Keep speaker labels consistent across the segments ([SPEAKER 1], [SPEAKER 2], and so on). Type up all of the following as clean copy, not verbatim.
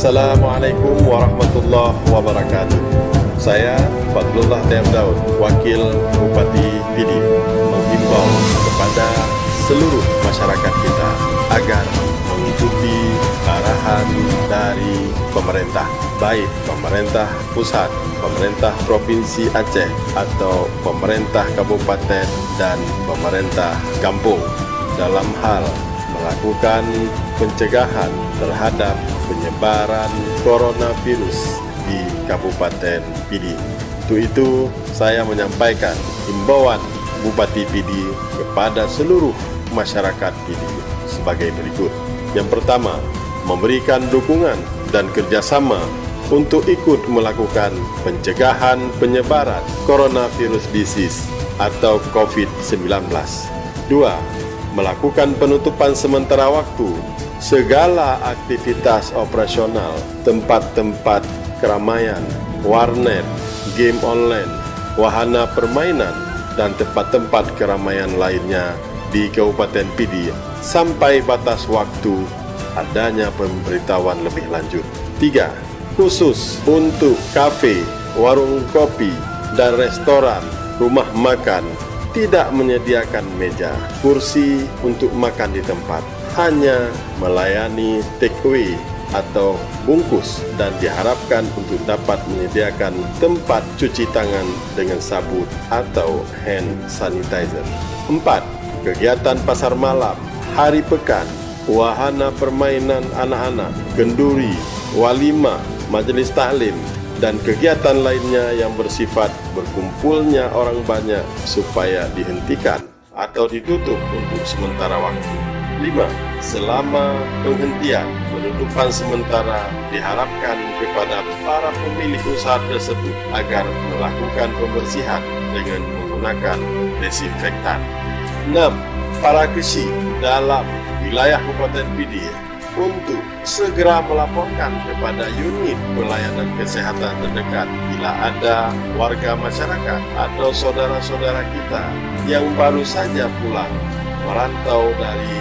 [SPEAKER 1] Assalamualaikum warahmatullahi wabarakatuh. Saya Fadlullah T.M. Daud, Wakil Bupati Pidi, menghimbau kepada seluruh masyarakat kita agar mengikuti arahan dari pemerintah, baik pemerintah pusat, pemerintah Provinsi Aceh, atau pemerintah kabupaten dan pemerintah kampung dalam hal melakukan pencegahan terhadap penyebaran coronavirus di Kabupaten Pidi. Untuk itu, saya menyampaikan himbauan Bupati Pidi kepada seluruh masyarakat Pidi sebagai berikut. Yang pertama, memberikan dukungan dan kerjasama untuk ikut melakukan pencegahan penyebaran coronavirus disease atau COVID-19. Dua, melakukan penutupan sementara waktu segala aktivitas operasional, tempat-tempat keramaian, warnet, game online, wahana permainan, dan tempat-tempat keramaian lainnya di Kabupaten Pidi sampai batas waktu adanya pemberitahuan lebih lanjut. 3. Khusus untuk kafe, warung kopi, dan restoran, rumah makan tidak menyediakan meja, kursi untuk makan di tempat, hanya melayani take away atau bungkus, dan diharapkan untuk dapat menyediakan tempat cuci tangan dengan sabun atau hand sanitizer. 4. Kegiatan pasar malam, hari pekan, wahana permainan anak-anak, kenduri, walimah, majelis taklim, dan kegiatan lainnya yang bersifat berkumpulnya orang banyak supaya dihentikan atau ditutup untuk sementara waktu. 5. Selama penghentian penutupan sementara, diharapkan kepada para pemilik usaha tersebut agar melakukan pembersihan dengan menggunakan desinfektan. 6. Para kesi dalam wilayah Kabupaten Pidi untuk segera melaporkan kepada unit pelayanan kesehatan terdekat bila ada warga masyarakat atau saudara-saudara kita yang baru saja pulang merantau dari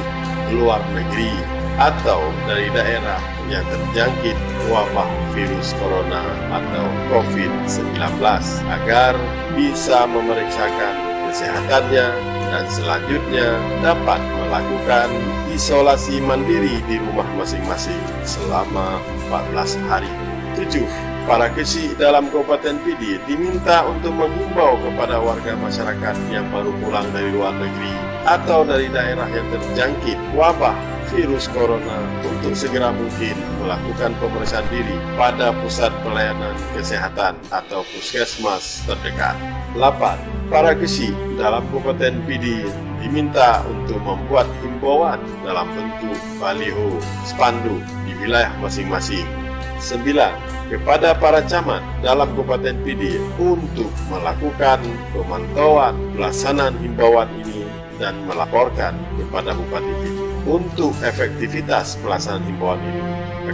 [SPEAKER 1] luar negeri atau dari daerah yang terjangkit wabah virus corona atau COVID-19 agar bisa memeriksakan kesehatannya dan selanjutnya dapat melakukan isolasi mandiri di rumah masing-masing selama 14 hari. 7. Para kesi dalam Kabupaten Pidi diminta untuk menghimbau kepada warga masyarakat yang baru pulang dari luar negeri atau dari daerah yang terjangkit wabah virus corona untuk segera mungkin melakukan pemeriksaan diri pada pusat pelayanan kesehatan atau puskesmas terdekat. 8. Para kesi dalam Kabupaten Pidi diminta untuk membuat himbauan dalam bentuk baliho, spanduk di wilayah masing-masing. 9. Kepada para camat dalam Kabupaten Pidi untuk melakukan pemantauan pelaksanaan himbauan ini dan melaporkan kepada Bupati Pidi. Untuk efektivitas pelaksanaan himbauan ini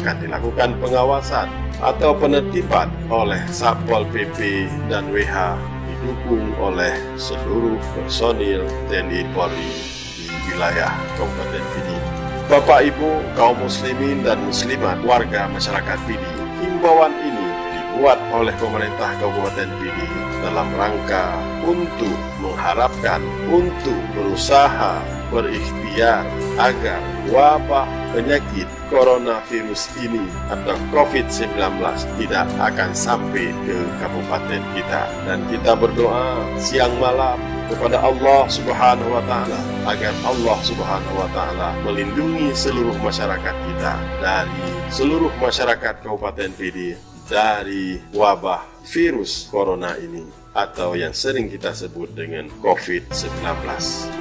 [SPEAKER 1] akan dilakukan pengawasan atau penertiban oleh Satpol PP dan WH didukung oleh seluruh personil TNI Polri di wilayah Kabupaten Pidi. Bapak Ibu kaum muslimin dan muslimat warga masyarakat Pidi, himbauan ini dibuat oleh pemerintah Kabupaten Pidi dalam rangka untuk mengharapkan, untuk berusaha berikhtiar agar wabah penyakit coronavirus ini atau COVID-19 tidak akan sampai ke kabupaten kita. Dan kita berdoa siang malam kepada Allah Subhanahu wa Ta'ala agar Allah Subhanahu wa Ta'ala melindungi seluruh masyarakat kita dari seluruh masyarakat Kabupaten Pidi dari wabah virus corona ini atau yang sering kita sebut dengan COVID-19.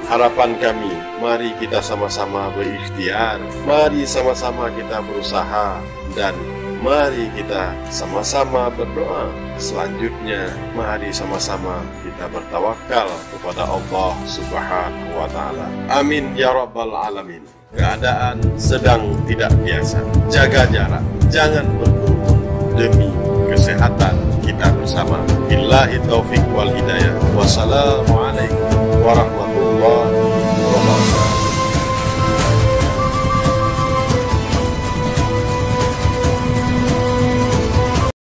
[SPEAKER 1] Harapan kami, mari kita sama-sama berikhtiar, mari sama-sama kita berusaha, dan mari kita sama-sama berdoa. Selanjutnya, mari sama-sama kita bertawakal kepada Allah Subhanahu wa Ta'ala. Amin ya Rabbal Alamin. Keadaan sedang tidak biasa. Jaga jarak, jangan berkerumun demi kesehatan kita bersama. Billahi taufiq wal hidayah. Wassalamualaikum warahmatullahi